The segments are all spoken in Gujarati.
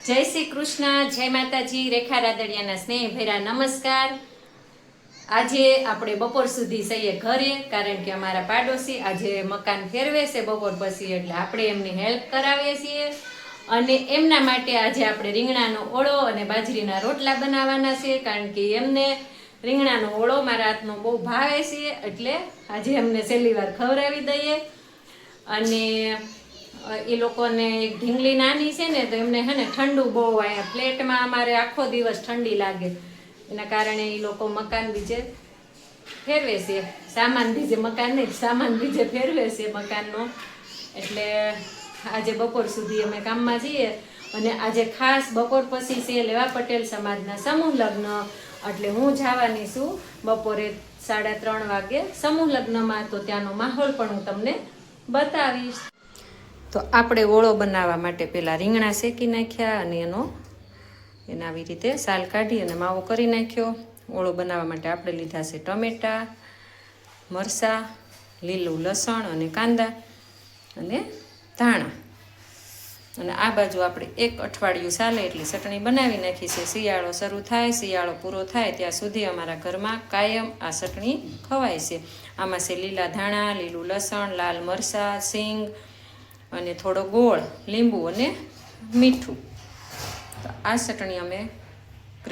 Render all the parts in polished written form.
જય શ્રી કૃષ્ણ, જય માતાજી, રેખા રાદડિયાના સ્નેહ ભેરા નમસ્કાર। આજે આપણે બપોર સુધી સહીએ ઘરે, કારણ કે અમારા પાડોશી આજે મકાન ફેરવે છે બપોર પછી, એટલે આપણે એમની હેલ્પ કરાવીએ છીએ અને એમના માટે આજે આપણે રીંગણાનો ઓળો અને બાજરીના રોટલા બનાવવાના છે, કારણ કે એમને રીંગણાનો ઓળો મારા હાથનો બહુ ભાવે છે, એટલે આજે એમને છેલ્લી વાર ખવડાવી દઈએ। અને એ લોકોને ઢીંગલી નાની છે ને, તો એમને હે ને ઠંડુ બહુ અહીંયા ફ્લેટમાં અમારે આખો દિવસ ઠંડી લાગે, એના કારણે એ લોકો મકાન બીજે ફેરવે છે, સામાન બીજે મકાન નહીં, સામાન બીજે ફેરવે છે મકાનનો। એટલે આજે બપોર સુધી અમે કામમાં જઈએ અને આજે ખાસ બપોર પછી છે લેવા પટેલ સમાજના સમૂહ લગ્ન, એટલે હું જવાની છું બપોરે 3:30 વાગે સમૂહ લગ્નમાં, તો ત્યાંનો માહોલ પણ હું તમને બતાવીશ। તો આપણે ઓળો બનાવવા માટે પહેલાં રીંગણા શેકી નાખ્યા અને એને આવી રીતે સાલ કાઢી અને માવો કરી નાખ્યો। ઓળો બનાવવા માટે આપણે લીધા છે ટમેટાં, મરચાં, લીલું લસણ અને કાંદા અને ધાણા, અને આ બાજુ આપણે 1 અઠવાડિયું ચાલે એટલી ચટણી બનાવી નાખી છે। શિયાળો શરૂ થાય, શિયાળો પૂરો થાય ત્યાં સુધી અમારા ઘરમાં કાયમ આ ચટણી ખવાય છે। આમાં છે લીલા ધાણા, લીલું લસણ, લાલ મરચાં, સિંગ અને થોડો ગોળ, લીંબુ અને મીઠું। તો આ ચટણી અમે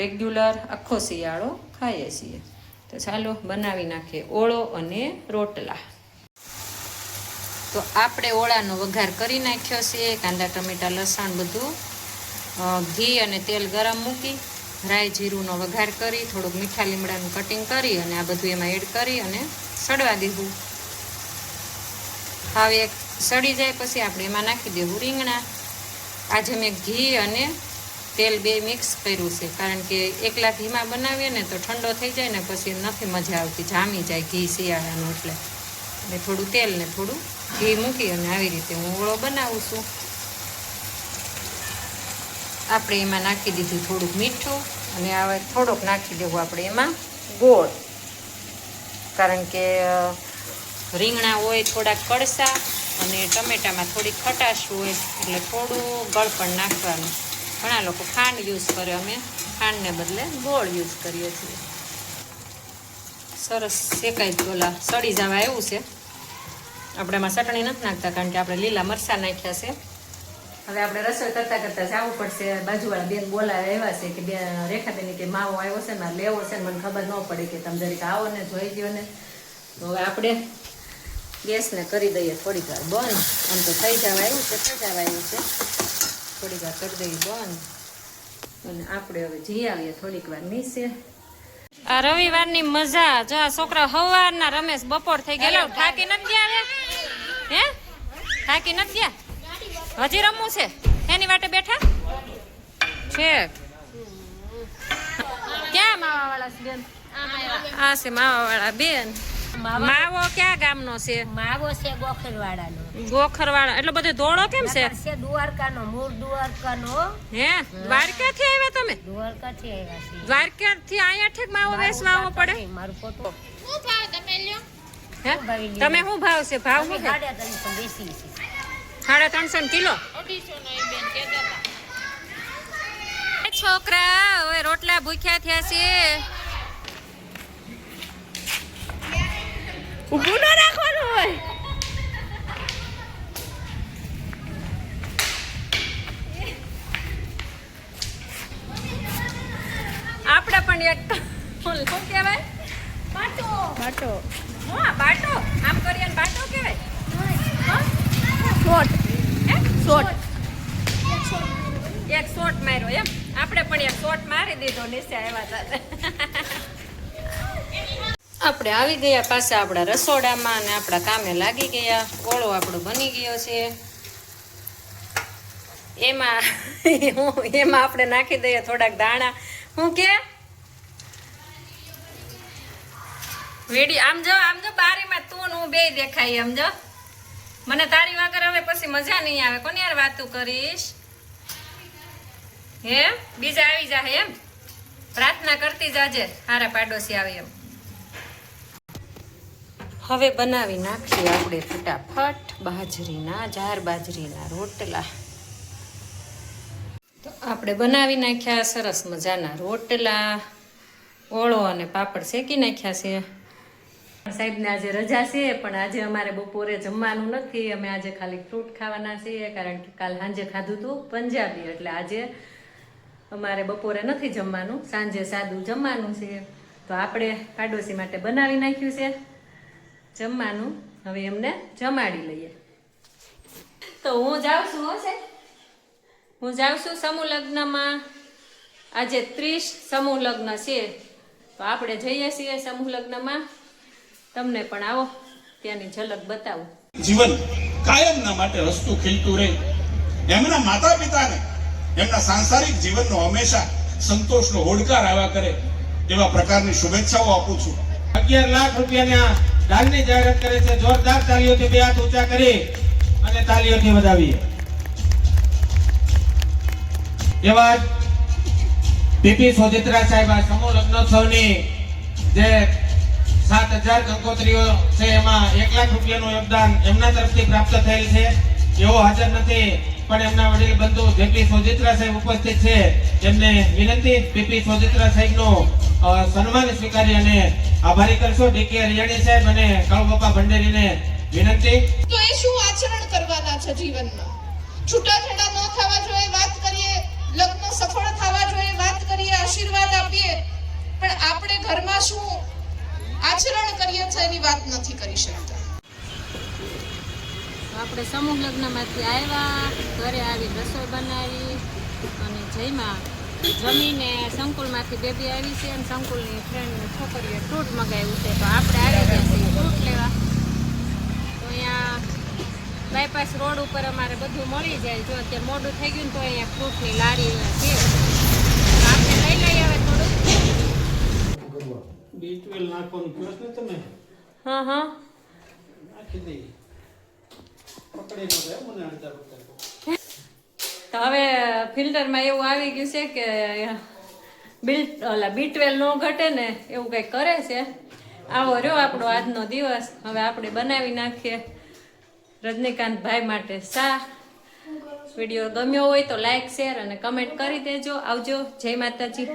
રેગ્યુલર આખો શિયાળો ખાઈએ છીએ। તો ચાલો બનાવી નાખીએ ઓળો અને રોટલા। તો આપણે ઓળાનો વઘાર કરી નાખ્યો છે, કાંદા ટમેટા લસણ બધું, ઘી અને તેલ ગરમ મૂકી રાઈ જીરુંનો વઘાર કરી, થોડુંક મીઠા લીમડાનું કટિંગ કરી અને આ બધું એમાં એડ કરી અને સડવા દીધું। હવે સડી જાય પછી આપણે એમાં નાખી દેવું રીંગણા। આજે મેં ઘી અને તેલ બે મિક્સ કર્યું છે, કારણ કે એકલા ઘીમાં બનાવીએ ને તો ઠંડો થઈ જાય ને પછી નથી મજા આવતી, જામી જાય ઘી શિયાળાનું, એટલે થોડું તેલ ને થોડું ઘી મૂકી અને આવી રીતે હું ઓળો બનાવું છું। આપણે એમાં નાખી દીધું થોડુંક મીઠું અને હવે થોડોક નાખી દેવું આપણે એમાં ગોળ, કારણ કે રીંગણા હોય થોડાક કડસા અને ટમેટામાં થોડી ખટાશ હોય, એટલે થોડું ગળપણ નાખવાનું। ઘણા લોકો ખાંડ યુઝ કરે, અમે ખાંડને બદલે ગોળ યુઝ કરીએ છીએ। સરસ શેકાઈ ગયેલા સડી જવા એવું છે, આપણે એમાં ચટણી નથી નાખતા કારણ કે આપણે લીલા મરચાં નાખ્યા છે। હવે આપણે રસોઈ કરતાં કરતાં જવું પડશે, બાજુવાળા બેન બોલાવે એવા છે કે બે રેખાબેન કે માવો આવ્યો છે ને લેવો છે, મને ખબર ન પડી કે તમે જરીક આવો ને જોઈ ગયો ને। તો હવે આપણે ગેસને કરી દઈએ થોડીક વાર બંધ, આમ તો થઈ જવા આવ્યું છે, થોડીક વાર કરી દઈએ બંધ અને આપણે હવે જઈ આવીએ થોડીક વાર નીચે। આ રવિવારની મજા જો, આ છોકરા સવારના રમેશ બપોર થઈ ગયેલો, થાકી નથી ગયા? હે થાકી નથી ગયા? હજી રમવું છે? એની વાટે બેઠા છે? ક્યાં માવા વાળા છે બેન? આ છે માવા વાળા બેન। માવો ક્યાં ગામનો છે? માવો છે ગોખરવાડાનો। ગોખરવાડા એટલે બધો ધોળો કેમ છે? છે દ્વારકાનો, મૂળ દ્વારકાનો। હે દ્વારકાથી આવ્યા તમે? દ્વારકાથી આવ્યા છે। દ્વારકાથી અહીંયા ઠેક માવો વેચવા આવવો પડે? મારું ફોટો શું ભાવ તમે લ્યો? હે તમે શું ભાવ છે? ભાવ શું છે? 350 બેસી છે। 350 કિલો? 250 નો બેન કહેતા હતા। છોકરા હવે રોટલા ભૂખ્યા થયા છે, ઊભું ન રાખવાનું હોય। આપણે પણ એક શું કહેવાય? બાટો। હા બાટો, આમ કરીએ બાટો કહેવાય। શોટ હે શોટ, એક શોટ માર્યો એમ, આપણે પણ એક શોટ મારી દીધો નીચે આવ્યા હતા। આપણે આવી ગયા પાછા આપણા રસોડામાં અને આપણા કામે લાગી ગયા। ઓળો આપણો બની ગયો છે, એમાં આપણે નાખી દઈએ થોડાક દાણા। હું કે વેડી આમ જો બારીમાં તું ને હું બે દેખાય, આમ જો મને તારી વગર હવે પછી મજા નહીં આવે, કોની યાર વાતું કરીશ? હે બીજા આવી જાય એમ, પ્રાર્થના કરતી જાજે હારા પાડોશી આવે એમ। હવે બનાવી નાખીએ આપણે ફટાફટ બાજરીના, જાર બાજરીના રોટલા। તો આપણે બનાવી નાખ્યા સરસ મજાના રોટલા, ઓળો અને પાપડ શેકી નાખ્યા છે. સાહેબને આજે રજા છે, પણ આજે અમારે બપોરે જમવાનું નથી. અમે આજે ખાલી ફ્રૂટ ખાવાના છીએ, કારણ કે કાલ સાંજે ખાધું હતું પંજાબી, એટલે આજે અમારે બપોરે નથી જમવાનું, સાંજે સાદું જમવાનું છે. તો આપણે પાડોશી માટે બનાવી નાખ્યું છે જમવાનું. હવે એમને જમાડી લઈએ. તો હું જાઉં છું હશે, હું જાઉં છું સમૂહ લગ્નમાં. આજે 30 સમૂહ લગ્ન છે, તો આપણે જઈએ છીએ સમૂહ લગ્નમાં. તમને પણ આવો ત્યાંની ઝલક બતાવું. જીવન કાયમના માટે હસતું ખીલતું રહે, એમના માતા પિતાને એમના સાંસારિક જીવનનો હંમેશા સંતોષનો હોડકાર આવ્યા કરે, એવા પ્રકારની શુભેચ્છાઓ આપું છું. 11 લાખ રૂપિયાના દાનની જાહેરાત કરે છે. જોરદાર તાલીઓથી બે હાથ ઊંચા કરી અને તાલીઓથી વધાવીએ. એવા જ પીપી સોજિત્રા સાહેબ આ સમૂહ લગ્નોત્સવની જે 7000 કંકોત્રીઓ છે, એમાં 1 લાખ રૂપિયાનું યોગદાન એમના તરફથી પ્રાપ્ત થયેલ છે. એવો હાજર નથી, પણ એમના વડીલ બંધુ જેપી સોજિત્રા સાહેબ ઉપસ્થિત છે. એમને વિનંતી, પીપી સોજિત્રા સાહેબનું સન્માન સ્વીકારી અને આભારી કરશો. ડીકે રિયાણી સાહેબ અને કાળુબાપા ભંડેરીને વિનંતી. તો એ શું આચરણ કરવાના છે જીવનમાં? છૂટાછેડા ન થવા જોઈએ વાત કરીએ, લગ્ન સફળ થવા જોઈએ વાત કરીએ, આશીર્વાદ આપીએ, પણ આપણે ઘરમાં શું આચરણ કરીએ છીએ એની વાત નથી કરી શકતા. આપણે સમૂહ લગ્નમાંથી આવ્યા, ઘરે આવી રસોઈ બનાવી અને જઈમાં જમીને સંકુલમાંથી બેબી આવી છે અને સંકુલની ફ્રેન્ડની છોકરીએ ફ્રૂટ મગાવ્યું છે. તો આપણે આવી ગયા છીએ ફ્રૂટ લેવા. તો અહીંયા બાયપાસ રોડ ઉપર અમારે બધું મળી જાય. જો અત્યારે મોડું થઈ ગયું ને તો અહીંયા ફ્રૂટની લારી છે, તો આપણે લઈ લઈએ હવે થોડુંક. B12 નાખવાનું કહો ને તમે, હા હા, નાખી દઈ. પકડી ન જાય મને અડધા પકડો. તો હવે ફિલ્ટરમાં એવું આવી ગયું છે કે B12 નો ઘટે ને એવું કંઈક કરે છે. આવો રહ્યો આપણો આજનો દિવસ. હવે આપણે બનાવી નાખીએ રજનીકાંતભાઈ માટે ચા. વિડીયો ગમ્યો હોય તો લાઈક, શેર અને કમેન્ટ કરી દેજો. આવજો. જય માતાજી.